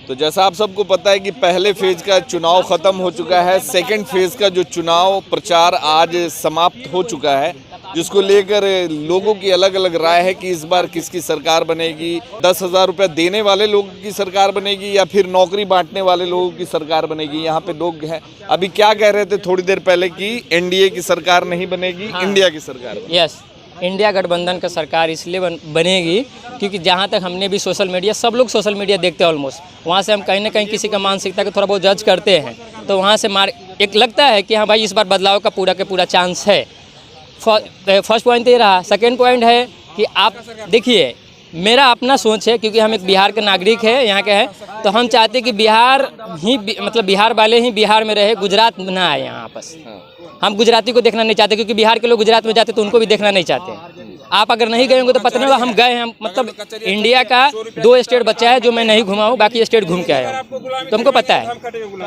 तो जैसा आप सबको पता है कि पहले फेज का चुनाव खत्म हो चुका है, सेकंड फेज का जो चुनाव प्रचार आज समाप्त हो चुका है, जिसको लेकर लोगों की अलग अलग राय है कि इस बार किसकी सरकार बनेगी। 10,000 रुपये देने वाले लोगों की सरकार बनेगी या फिर नौकरी बांटने वाले लोगों की सरकार बनेगी। यहाँ पे लोग हैं, अभी क्या कह रहे थे थोड़ी देर पहले कि एनडीए की सरकार नहीं बनेगी, इंडिया की सरकार बनेगी। यस, इंडिया गठबंधन का सरकार इसलिए बनेगी क्योंकि जहाँ तक हमने भी सोशल मीडिया, सब लोग सोशल मीडिया देखते हैं ऑलमोस्ट, वहाँ से हम कहीं ना कहीं किसी का मानसिकता को थोड़ा बहुत जज करते हैं, तो वहाँ से एक लगता है कि हाँ भाई इस बार बदलाव का पूरा चांस है। फर्स्ट पॉइंट ये रहा। सेकेंड पॉइंट है कि आप देखिए, मेरा अपना सोच है क्योंकि हम एक बिहार के नागरिक है, यहाँ के हैं, तो हम चाहते हैं कि बिहार ही मतलब बिहार वाले ही बिहार में रहे, गुजरात ना आए यहाँ आपस। हम गुजराती को देखना नहीं चाहते क्योंकि बिहार के लोग गुजरात में जाते तो उनको भी देखना नहीं चाहते। आप अगर नहीं गए होंगे तो पता नहीं होगा, हम गए हैं। मतलब इंडिया का 2 स्टेट बचा है जो मैं नहीं घुमा हूँ, बाकी स्टेट घूम के आया हूँ, तो हमको पता है।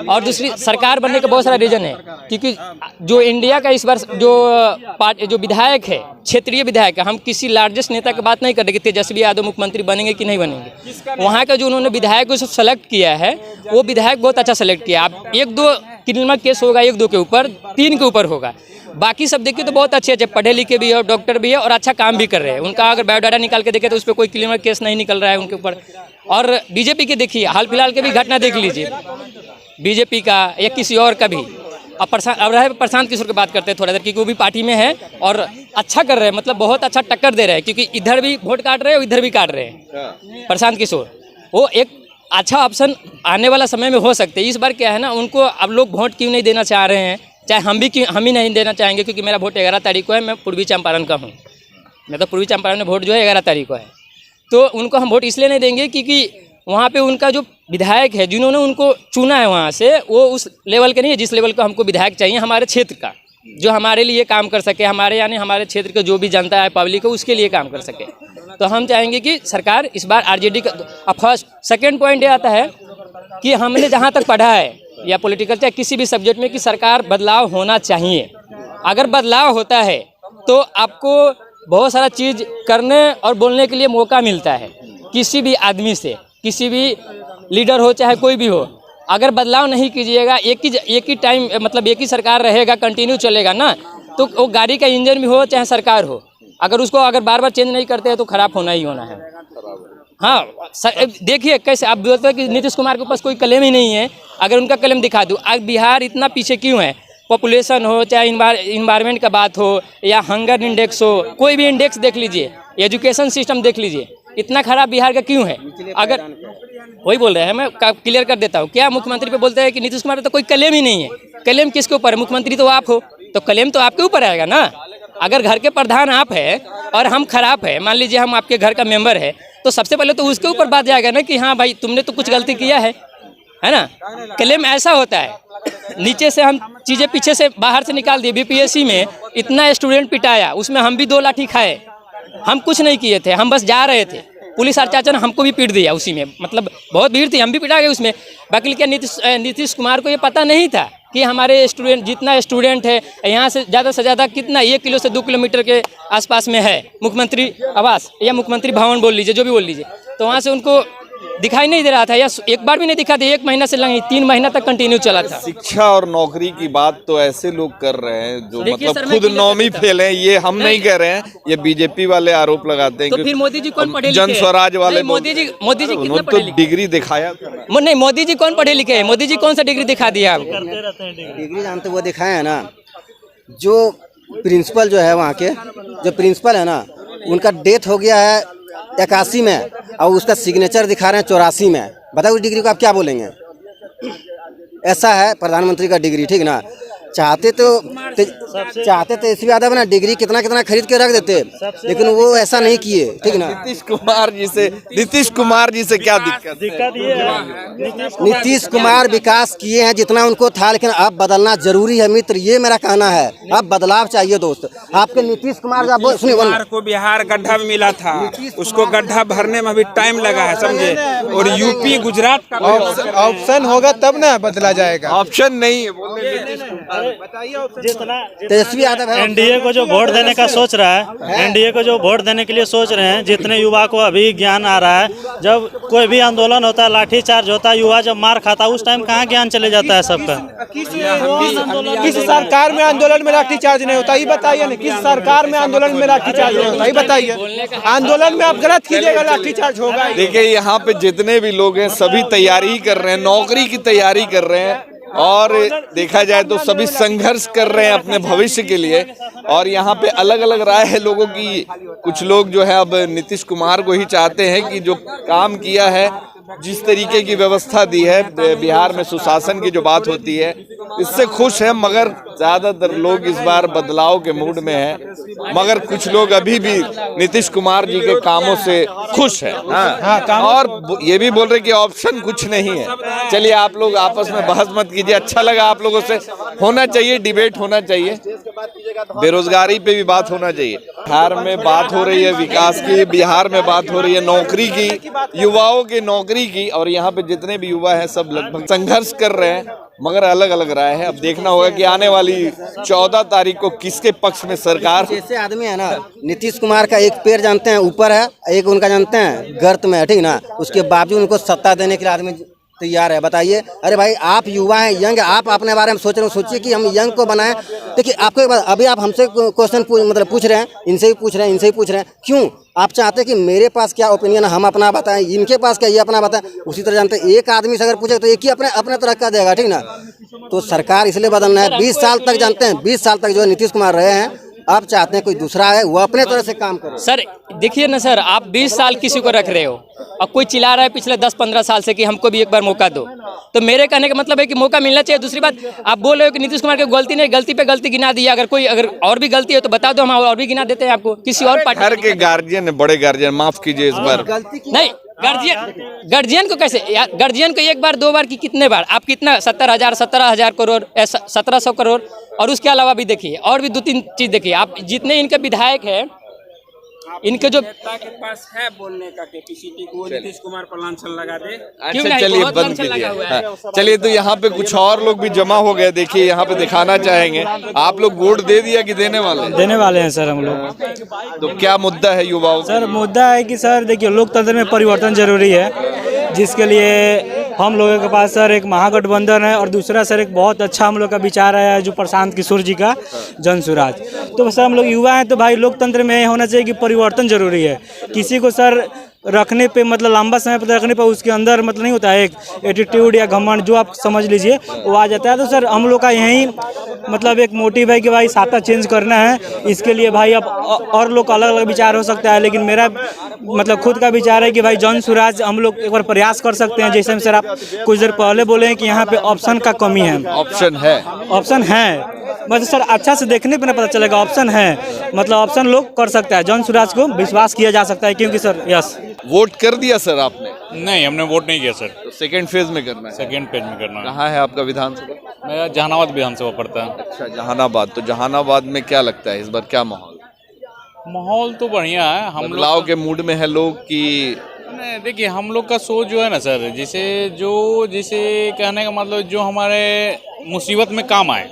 और दूसरी, सरकार बनने का बहुत सारा रीज़न है क्योंकि जो इंडिया का इस बार जो विधायक है, क्षेत्रीय विधायक है, हम किसी लार्जेस्ट नेता की बात नहीं कर रहे कि तेजस्वी यादव मुख्यमंत्री बनेंगे कि नहीं बनेंगे। वहाँ का जो उन्होंने विधायक को सेलेक्ट किया है, वो विधायक बहुत अच्छा सेलेक्ट किया। आप 1-2 क्रिमिनल केस होगा, 1-2 के ऊपर, 3 के ऊपर होगा, बाकी सब देखिए तो बहुत अच्छे पढ़े लिखे भी है और डॉक्टर भी है और अच्छा काम भी कर रहे हैं। उनका अगर बायोडाटा निकाल के देखें तो उस पर कोई क्रिमिनल केस नहीं निकल रहा है उनके ऊपर। और बीजेपी के देखिए, हाल फिलहाल के भी घटना देख लीजिए, बीजेपी का या किसी और का भी। अब प्रशांत किशोर की बात करते हैं थोड़ा देर, क्योंकि वो भी पार्टी में है और अच्छा कर रहे हैं, मतलब बहुत अच्छा टक्कर दे रहे हैं, क्योंकि इधर भी वोट काट रहे हैं और इधर भी काट रहे हैं। प्रशांत किशोर वो एक अच्छा ऑप्शन आने वाला समय में हो सकते हैं। इस बार क्या है ना, उनको अब लोग वोट क्यों नहीं देना चाह रहे हैं, चाहे हम ही नहीं देना चाहेंगे, क्योंकि मेरा वोट 11 तारीख को है। मैं पूर्वी चंपारण का हूँ, मैं तो पूर्वी चंपारण में वोट जो है 11 तारीख को है। तो उनको हम वोट इसलिए नहीं देंगे क्योंकि वहाँ पे उनका जो विधायक है, जिन्होंने उनको चुना है वहाँ से, वो उस लेवल के नहीं है जिस लेवल का हमको विधायक चाहिए हमारे क्षेत्र का, जो हमारे लिए काम कर सके, हमारे यानी हमारे क्षेत्र का जो भी जनता है, पब्लिक है, उसके लिए काम कर सके। तो हम चाहेंगे कि सरकार इस बार आरजेडी का फर्स्ट। सेकेंड पॉइंट ये आता है कि हमने जहाँ तक पढ़ा है या पॉलिटिकल चाहे किसी भी सब्जेक्ट में, कि सरकार बदलाव होना चाहिए। अगर बदलाव होता है तो आपको बहुत सारा चीज़ करने और बोलने के लिए मौका मिलता है किसी भी आदमी से, किसी भी लीडर हो चाहे कोई भी हो। अगर बदलाव नहीं कीजिएगा, एक ही टाइम मतलब एक ही सरकार रहेगा, कंटिन्यू चलेगा ना, तो वो गाड़ी का इंजन भी हो चाहे सरकार हो, अगर उसको अगर बार बार चेंज नहीं करते हैं तो खराब होना ही होना है। हाँ, देखिए कैसे आप बोलते हैं कि नीतीश कुमार के पास कोई कलम ही नहीं है, अगर उनका कलम दिखा दूँ। आज बिहार इतना पीछे क्यों है? पॉपुलेशन हो चाहे इन्वायरमेंट का बात हो या हंगर इंडेक्स हो, कोई भी इंडेक्स देख लीजिए, एजुकेशन सिस्टम देख लीजिए, इतना खराब बिहार का क्यों है? अगर वही बोल रहे हैं, मैं क्लियर कर देता हूँ। क्या मुख्यमंत्री पे बोलते हैं कि नीतीश कुमार तो कोई कलम ही नहीं है? कलम किसके ऊपर है? मुख्यमंत्री तो आप हो, तो कलम तो आपके ऊपर आएगा ना। अगर घर के प्रधान आप है और हम खराब है, मान लीजिए हम आपके घर का मेंबर है, तो सबसे पहले तो उसके ऊपर बात जाएगा ना कि हाँ भाई तुमने तो कुछ गलती किया है ना। क्लेम ऐसा होता है, नीचे से हम चीज़ें पीछे से बाहर से निकाल दिए। बीपीएससी में इतना स्टूडेंट पिटाया, उसमें हम भी 2 लाठी खाए, हम कुछ नहीं किए थे, हम बस जा रहे थे, पुलिस और चाचा ने हमको भी पीट दिया उसी में, मतलब बहुत भीड़ थी, हम भी पिटा गए उसमें। बाकी क्या नीतीश कुमार को ये पता नहीं था कि हमारे स्टूडेंट, जितना स्टूडेंट है यहाँ से ज़्यादा कितना 1 किलो से 2 किलोमीटर के आसपास में है मुख्यमंत्री आवास या मुख्यमंत्री भवन बोल लीजिए, जो भी बोल लीजिए, तो वहाँ से उनको दिखाई नहीं दे रहा था, या एक बार भी नहीं दिखा था। 1 महीना से लगी, 3 महीना तक कंटिन्यू चला था। शिक्षा और नौकरी की बात तो ऐसे लोग कर रहे हैं जो मतलब खुद नौवीं फेल हैं, ये हम नहीं कह रहे हैं, ये बीजेपी वाले आरोप लगाते हैं। तो फिर मोदी जी कौन पढ़े लिखे? जन स्वराज वाले मोदी जी कितना तो डिग्री दिखाया नहीं? मोदी जी कौन पढ़े लिखे हैं? मोदी जी कौन सा डिग्री दिखा दिया आपको? डिग्री जानते वो दिखाए है ना, जो प्रिंसिपल जो है वहाँ के, जो प्रिंसिपल है ना, उनका डेथ हो गया है 81 में और उसका सिग्नेचर दिखा रहे हैं 84 में। बताओ उस डिग्री को आप क्या बोलेंगे? ऐसा है प्रधानमंत्री का डिग्री, ठीक ना। चाहते तो इससे यादव ना डिग्री कितना खरीद के रख देते, लेकिन वो ऐसा नहीं किए, ठीक ना। नीतीश कुमार जी से क्या दिक्कत है? नीतीश कुमार विकास किए हैं जितना उनको था, लेकिन अब बदलना जरूरी है मित्र, ये मेरा कहना है। अब बदलाव चाहिए दोस्त। आपके नीतीश कुमार को बिहार गड्ढा में मिला था, उसको गड्ढा भरने में अभी टाइम लगा है, समझे। और यूपी गुजरात का ऑप्शन होगा तब ना बदला जाएगा। ऑप्शन नहीं है, तेजस्वी यादव है। एनडीए को जो वोट देने का सोच रहा है, एनडीए को जो वोट देने के लिए सोच रहे हैं, जितने युवा को अभी ज्ञान आ रहा है, जब कोई भी आंदोलन होता है, लाठीचार्ज होता है, युवा जब मार खाता है, उस टाइम कहाँ ज्ञान चले जाता है सबका। किस सरकार में आंदोलन में लाठीचार्ज नहीं होता, ये बताइए ना। किस सरकार में आंदोलन में लाठीचार्ज नहीं होता, ये बताइए। आंदोलन में आप गलत कीजिएगा, लाठीचार्ज होगा। देखिए यहाँ पे जितने भी लोग हैं सभी तैयारी कर रहे हैं, नौकरी की तैयारी कर रहे हैं, और देखा जाए तो सभी संघर्ष कर रहे हैं अपने भविष्य के लिए। और यहाँ पे अलग अलग राय है लोगों की। कुछ लोग जो है अब नीतीश कुमार को ही चाहते हैं कि जो काम किया है, जिस तरीके की व्यवस्था दी है बिहार में, सुशासन की जो बात होती है, इससे खुश है। मगर ज्यादातर लोग इस बार बदलाव के मूड में हैं। मगर कुछ लोग अभी भी नीतीश कुमार जी के कामों से खुश हैं। और ये भी बोल रहे कि ऑप्शन कुछ नहीं है। चलिए आप लोग आपस में बहस मत कीजिए, अच्छा लगा आप लोगों से। होना चाहिए, डिबेट होना चाहिए, बेरोजगारी पे भी बात होना चाहिए। बिहार में बात हो रही है विकास की, बिहार में बात हो रही है नौकरी की, युवाओं की नौकरी की। और यहाँ पे जितने भी युवा हैं सब लगभग संघर्ष कर रहे हैं, मगर अलग अलग राय है। अब देखना होगा कि आने वाली 14 तारीख को किसके पक्ष में सरकार। जैसे आदमी है ना, नीतीश कुमार का एक पैर जानते हैं ऊपर है, एक उनका जानते हैं गर्त में है, ठीक ना। उसके बावजूद उनको सत्ता देने के लिए आदमी तैयार है। बताइए, अरे भाई आप युवा हैं, यंग, आप अपने बारे में सोच रहे हो, सोचिए कि हम यंग को बनाएं। देखिए आपको एक बात, अभी आप हमसे क्वेश्चन मतलब पूछ रहे हैं, इनसे भी पूछ रहे हैं, इनसे भी पूछ रहे हैं, क्यों आप चाहते हैं कि मेरे पास क्या ओपिनियन है हम अपना बताएं, इनके पास क्या ये अपना बताएं। उसी तरह जानते हैं, एक आदमी से अगर पूछे तो एक ही अपने तरह का देगा, ठीक ना। तो सरकार इसलिए बदलना है। 20 साल तक जानते हैं, 20 साल तक जो नीतीश कुमार रहे हैं, आप चाहते हैं कोई दूसरा है वो अपने तरह से काम करे। सर देखिए ना सर, आप 20 साल किसी को रख रहे हो और कोई चिल्ला रहा है पिछले 10-15 साल से कि हमको भी एक बार मौका दो। तो मेरे कहने का मतलब है कि मौका मिलना चाहिए। दूसरी बात, आप बोल रहे हो कि नीतीश कुमार की गलती नहीं, गलती पे गलती गिना दी। अगर और भी गलती है तो बता दो, हम और भी गिना देते हैं आपको। किसी और पार्टी घर के गार्जियन, बड़े गार्जियन, माफ कीजिए इस बार नहीं। गार्जियन को कैसे, गार्जियन को एक बार दो बार की कितने बार, आप कितना 17,000 करोड़, 1700 करोड़, और उसके अलावा भी देखिए और भी 2-3 चीज देखिए। आप जितने इनके विधायक हैं, इनके जो नेता के पास है बोलने का कैपेसिटी को, नीतीश कुमार पर लांछन लगा दे। अच्छा चलिए बंद कीजिए। हाँ, चलिए तो यहाँ पे कुछ और लोग भी जमा हो गए। देखिए यहाँ पे दिखाना चाहेंगे, आप लोग वोट दे दिया कि देने वाले हैं? देने वाले हैं सर हम लोग। तो क्या मुद्दा है युवाओं? सर मुद्दा है कि सर देखिए, लोकतंत्र में परिवर्तन जरूरी है, जिसके लिए हम लोगों के पास सर एक महागठबंधन है, और दूसरा सर एक बहुत अच्छा हम लोग का विचार है जो प्रशांत किशोर जी का जन स्वराज। तो सर हम लोग युवा हैं, तो भाई लोकतंत्र में होना चाहिए कि परिवर्तन जरूरी है। किसी को सर रखने पे मतलब लंबा समय पर रखने पे उसके अंदर मतलब नहीं होता है एक एटीट्यूड या घमंड, जो आप समझ लीजिए वो आ जाता है। तो सर हम लोग का यही मतलब एक मोटिव है कि भाई साता चेंज करना है। इसके लिए भाई अब और लोग का अलग अलग विचार हो सकता है, लेकिन मेरा मतलब खुद का विचार है कि भाई जन स्वराज हम लोग एक बार प्रयास कर सकते हैं। जैसे सर आप कुछ देर पहले बोले हैं कि यहाँ पे ऑप्शन का कमी है। ऑप्शन है मतलब सर अच्छा से देखने पे ना पता चलेगा, ऑप्शन है, मतलब ऑप्शन लोग कर सकता है। जन स्वराज को विश्वास किया जा सकता है, क्योंकि सर यस वोट कर दिया सर आपने? नहीं, हमने वोट नहीं किया सर। तो सेकंड फेज में करना है? सेकेंड पेज में करना है। कहाँ है आपका विधानसभा? मेरा जहानाबाद विधानसभा पड़ता है। अच्छा जहानाबाद। तो जहानाबाद में क्या लगता है इस बार क्या माहौल? माहौल तो बढ़िया है। हम बदलाव के मूड में है लोग कि नहीं? देखिए हम लोग का सोच जो है ना सर, जिसे कहने का मतलब जो हमारे मुसीबत में काम आए,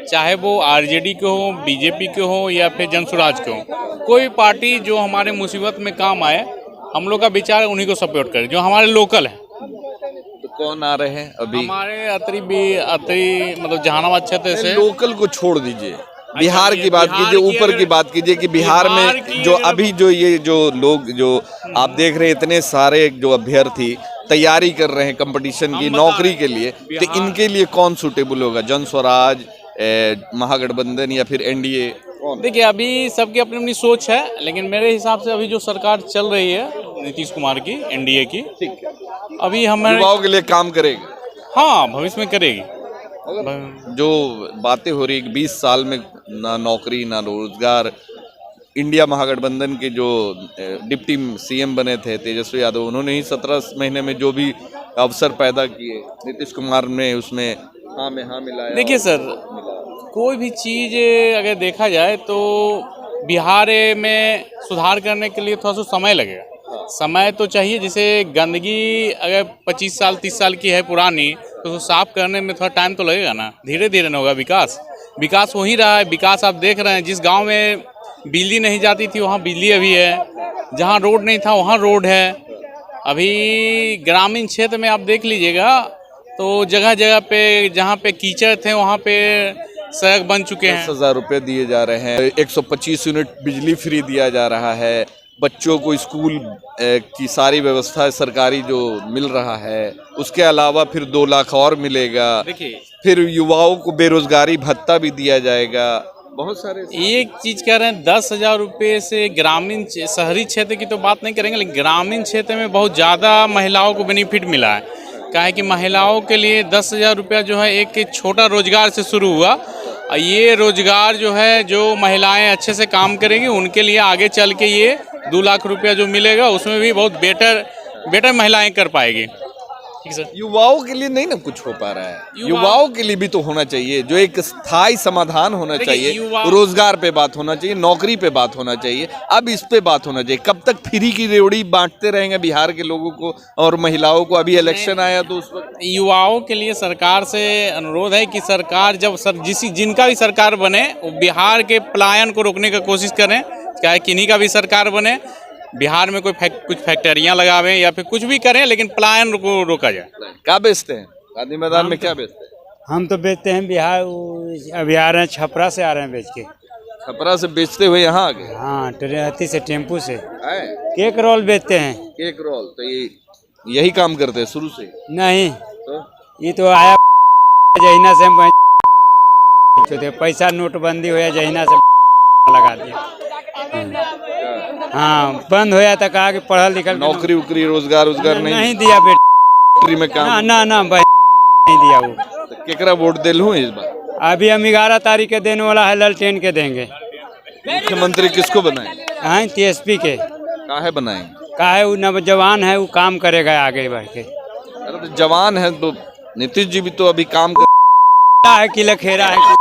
चाहे वो आरजेडी के हो, बीजेपी के हो या फिर जन स्वराज के हो, कोई पार्टी जो हमारे मुसीबत में काम आए, हम लोग का विचार उन्हीं को सपोर्ट करे जो हमारे लोकल हैं। तो कौन आ रहे हैं अभी? हमारे अतरी मतलब जहानाबाद क्षेत्र से। लोकल को छोड़ दीजिए, बिहार की बात कीजिए, ऊपर की बात कीजिए कि बिहार में जो अभी जो ये जो लोग जो आप देख रहे हैं, इतने सारे जो अभ्यर्थी तैयारी कर रहे हैं कंपटीशन की नौकरी के लिए, तो इनके लिए कौन सूटेबल होगा? जन स्वराज, महागठबंधन या फिर एनडीए? देखिए अभी सबकी अपनी अपनी सोच है, लेकिन मेरे हिसाब से अभी जो सरकार चल रही है नीतीश कुमार की, एनडीए की, ठीक है, अभी हमारे युवाओं के लिए काम करेगी। हाँ भविष्य में करेगी। जो बातें हो रही है 20 साल में ना नौकरी ना रोजगार, इंडिया महागठबंधन के जो डिप्टी सीएम बने थे तेजस्वी यादव, उन्होंने ही 17 महीने में जो भी अवसर पैदा किए, नीतीश कुमार ने उसमें हाँ में हाँ मिलाया। देखिए सर, कोई भी चीज़ अगर देखा जाए तो बिहार में सुधार करने के लिए थोड़ा सा समय लगेगा। समय तो चाहिए, जैसे गंदगी अगर 25 साल 30 साल की है पुरानी, तो साफ करने में थोड़ा टाइम तो लगेगा ना, धीरे धीरे न होगा विकास। विकास हो ही रहा है। विकास आप देख रहे हैं, जिस गांव में बिजली नहीं जाती थी वहाँ बिजली अभी है, जहाँ रोड नहीं था वहाँ रोड है। अभी ग्रामीण क्षेत्र में आप देख लीजिएगा तो जगह जगह पे जहाँ पे कीचड़ थे वहाँ पे सड़क बन चुके हैं। 10,000 रुपये दिए जा रहे हैं, 125 यूनिट बिजली फ्री दिया जा रहा है, बच्चों को स्कूल की सारी व्यवस्था सरकारी जो मिल रहा है, उसके अलावा फिर 2 लाख और मिलेगा। देखिए, फिर युवाओं को बेरोजगारी भत्ता भी दिया जाएगा। बहुत सारे एक चीज कह रहे हैं 10,000 रुपये से ग्रामीण शहरी क्षेत्र की तो बात नहीं करेंगे, लेकिन ग्रामीण क्षेत्र में बहुत ज़्यादा महिलाओं को बेनिफिट मिला है। क्या है कि महिलाओं के लिए 10,000 रुपया जो है एक छोटा रोजगार से शुरू हुआ। ये रोजगार जो है, जो महिलाएं अच्छे से काम करेंगी उनके लिए आगे चल के ये 2 लाख रुपया जो मिलेगा उसमें भी बहुत बेटर महिलाएं कर पाएगी। ठीक सर। युवाओं के लिए नहीं ना कुछ हो पा रहा है, युवाओं के लिए भी तो होना चाहिए, जो एक स्थायी समाधान होना चाहिए। रोजगार पे बात होना चाहिए, नौकरी पे बात होना चाहिए, अब इस पे बात होना चाहिए। कब तक फ्री की रेवड़ी बांटते रहेंगे बिहार के लोगों को और महिलाओं को? अभी इलेक्शन आया तो उस वक्त युवाओं के लिए सरकार से अनुरोध है कि सरकार जब जिनका भी सरकार बने वो बिहार के पलायन को रोकने की कोशिश करें। चाहे किन्हीं का भी सरकार बने, बिहार में कुछ फैक्ट्रियां लगावें या फिर कुछ भी करें, लेकिन पलायन को रोका जाए। क्या बेचते हैं गांधी मैदान में, क्या बेचते हैं? हम तो बेचते हैं बिहार, अभी आ रहे हैं छपरा से आ रहे हैं बेच के। छपरा से बेचते हुए यहाँ आ गए? हाँ, ट्रेन से टेम्पू से आए? केक रोल बेचते हैं। केक रोल तो यही काम करते हैं शुरू से? नहीं, तो ये तो आया जहीना से हम पैसा नोटबंदी हो जहीना से लगा दिया। हाँ, बंद होया था, कहा कि पढ़ा लिखा नौकरी उकरी रोजगार नहीं दिया बेटी में काम ना नहीं दिया। वो तो केकरा वोट दे लूं इस बार? अभी हम 11 तारीख के देने वाला है, ललटेन के देंगे। मुख्यमंत्री किसको बनाए? हाँ, TSP के। काहे बनाएंगे? काहे वो नौजवान है, वो काम करेगा आगे बढ़ के। अरे तो जवान है तो नीतीश जी भी तो अभी काम कर है कि लखेरा है।